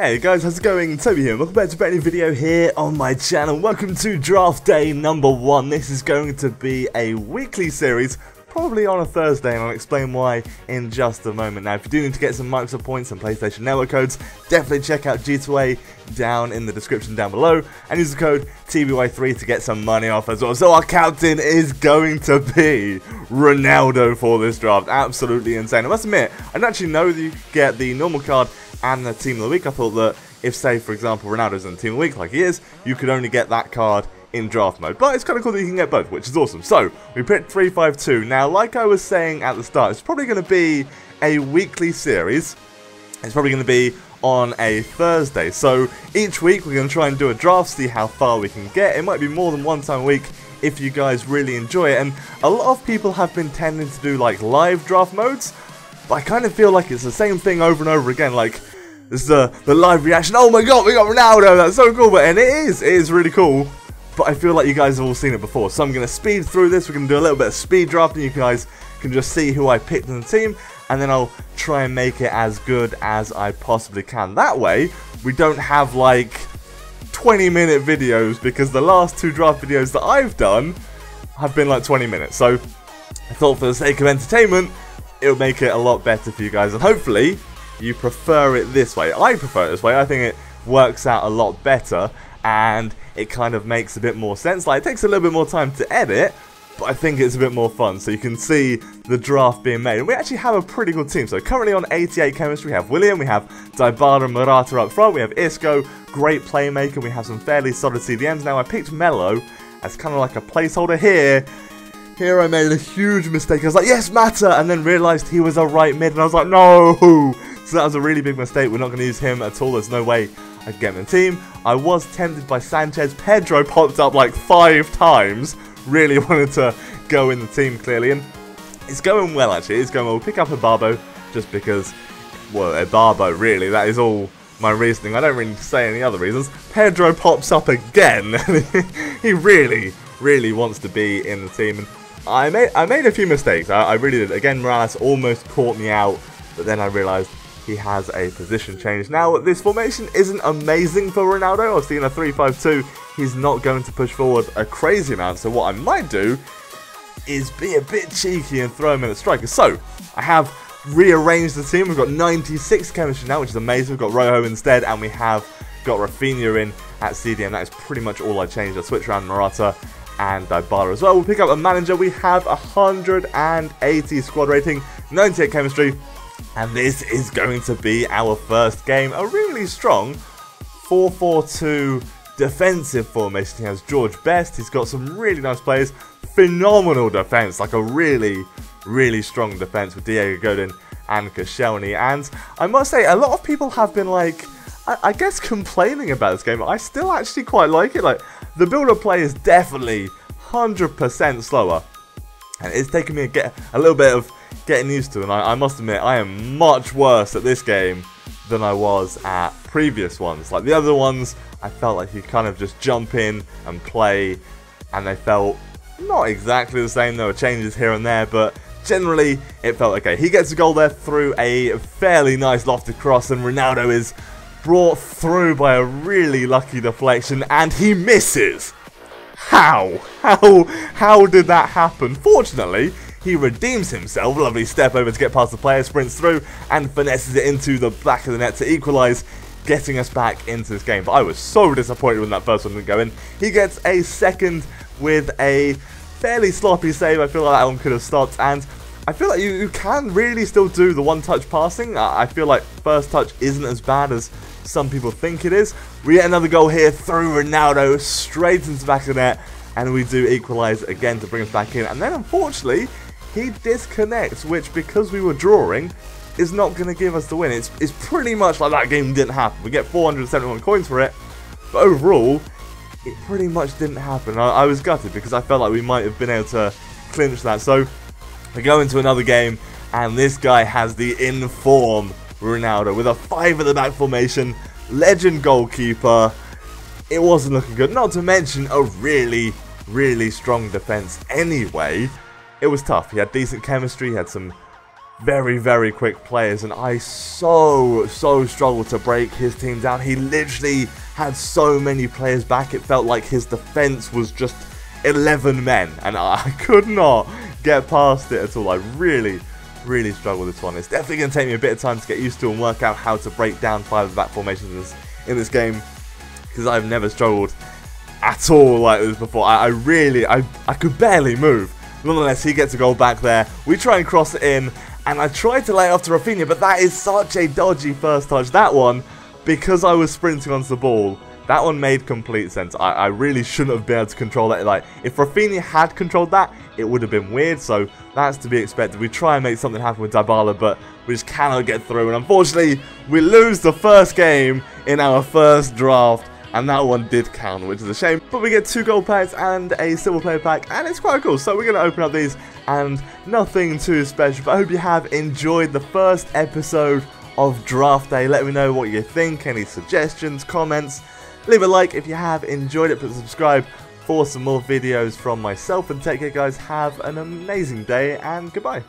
Hey guys, how's it going? Toby here. Welcome back to a brand new video here on my channel. Welcome to draft day number 1. This is going to be a weekly series, probably on a Thursday, and I'll explain why in just a moment. Now, if you do need to get some Microsoft points and PlayStation Network codes, definitely check out G2A down in the description down below, and use the code TBY3 to get some money off as well. So our captain is going to be Ronaldo for this draft. Absolutely insane. I must admit, I didn't actually know that you could get the normal card and the team of the week. I thought that if, say, for example, Ronaldo's in the team of the week like he is, you could only get that card in draft mode. But it's kind of cool that you can get both, which is awesome. So, we picked 352. Now, like I was saying at the start, it's probably going to be a weekly series. It's probably going to be on a Thursday. So, each week we're going to try and do a draft, see how far we can get. It might be more than one time a week if you guys really enjoy it. And a lot of people have been tending to do, like, live draft modes. But I kind of feel like it's the same thing over and over again. Like, this is the live reaction. Oh my god, we got Ronaldo. That's so cool. And it is really cool. But I feel like you guys have all seen it before. So I'm going to speed through this. We're going to do a little bit of speed drafting. You guys can just see who I picked in the team. And then I'll try and make it as good as I possibly can. That way, we don't have like 20-minute videos. Because the last 2 draft videos that I've done have been like 20 minutes. So I thought for the sake of entertainment, it'll make it a lot better for you guys. And hopefully, you prefer it this way. I prefer it this way. I think it works out a lot better. And it kind of makes a bit more sense. Like, it takes a little bit more time to edit, but I think it's a bit more fun. So you can see the draft being made. And we actually have a pretty good team. So currently on 88 chemistry, we have William, we have Dybala and Morata up front, we have Isco, great playmaker, we have some fairly solid CDMs. Now I picked Melo as kind of like a placeholder here. Here I made a huge mistake. I was like, yes, Mata, and then realised he was a right mid, and I was like, no. So that was a really big mistake. We're not going to use him at all. There's no way I could get him in the team. I was tempted by Sanchez. Pedro popped up like 5 times. Really wanted to go in the team, clearly. And it's going well, actually. It's going well. We'll pick up a Barbo just because, well, a Barbo, really. That is all my reasoning. I don't really say any other reasons. Pedro pops up again. He really wants to be in the team. And I made a few mistakes. I really did. Again, Morales almost caught me out. But then I realised he has a position change. Now, this formation isn't amazing for Ronaldo. Obviously, in a 3-5-2, he's not going to push forward a crazy amount. So what I might do is be a bit cheeky and throw him in at striker. So, I have rearranged the team. We've got 96 chemistry now, which is amazing. We've got Rojo instead, and we have got Rafinha in at CDM. That is pretty much all I changed. I switched around Morata and Dybala as well. We'll pick up a manager. We have 180 squad rating, 98 chemistry. And this is going to be our first game. A really strong 4-4-2 defensive formation. He has George Best. He's got some really nice players. Phenomenal defense. Like a really strong defense with Diego Godin and Koscielny. And I must say, a lot of people have been like, I guess, complaining about this game. I still actually quite like it. Like, the build-up play is definitely 100% slower. And it's taken me a little bit of getting used to, and I must admit, I am much worse at this game than I was at previous ones. Like the other ones, I felt like you kind of just jump in and play, and they felt not exactly the same. There were changes here and there, but generally it felt okay. He gets a goal there through a fairly nice lofted cross, and Ronaldo is brought through by a really lucky deflection, and he misses. How did that happen? Fortunately, he redeems himself. Lovely step over to get past the player, sprints through, and finesses it into the back of the net to equalise, getting us back into this game. But I was so disappointed when that first one didn't go in. He gets a second with a fairly sloppy save. I feel like that one could have stopped, and I feel like you can really still do the one-touch passing. I feel like first touch isn't as bad as some people think it is. We get another goal here through Ronaldo, straight into the back of the net, and we do equalise again to bring us back in. And then, unfortunately, he disconnects, which, because we were drawing, is not going to give us the win. It's pretty much like that game didn't happen. We get 471 coins for it, but overall, it pretty much didn't happen. I was gutted because I felt like we might have been able to clinch that. So, we go into another game, and this guy has the in-form Ronaldo with a 5 at the back formation, legend goalkeeper. It wasn't looking good, not to mention a really strong defense anyway. It was tough. He had decent chemistry, he had some very, very quick players, and I so struggled to break his team down. He literally had so many players back, it felt like his defense was just 11 men, and I could not get past it at all. I really struggled with this one. It's definitely going to take me a bit of time to get used to and work out how to break down 5-back formations in this game, because I've never struggled at all like this before. I could barely move. Nonetheless, he gets a goal back there. We try and cross it in, and I tried to lay it off to Rafinha, but that is such a dodgy first touch. That one, because I was sprinting onto the ball, that one made complete sense. I really shouldn't have been able to control that. Like, if Rafinha had controlled that, it would have been weird, so that's to be expected. We try and make something happen with Dybala, but we just cannot get through, and unfortunately, we lose the first game in our first draft. And that one did count, which is a shame. But we get 2 gold packs and a silver player pack, and it's quite cool. So we're going to open up these, and nothing too special. But I hope you have enjoyed the first episode of Draft Day. Let me know what you think, any suggestions, comments. Leave a like if you have enjoyed it. Put subscribe for some more videos from myself. And take care, guys. Have an amazing day, and goodbye.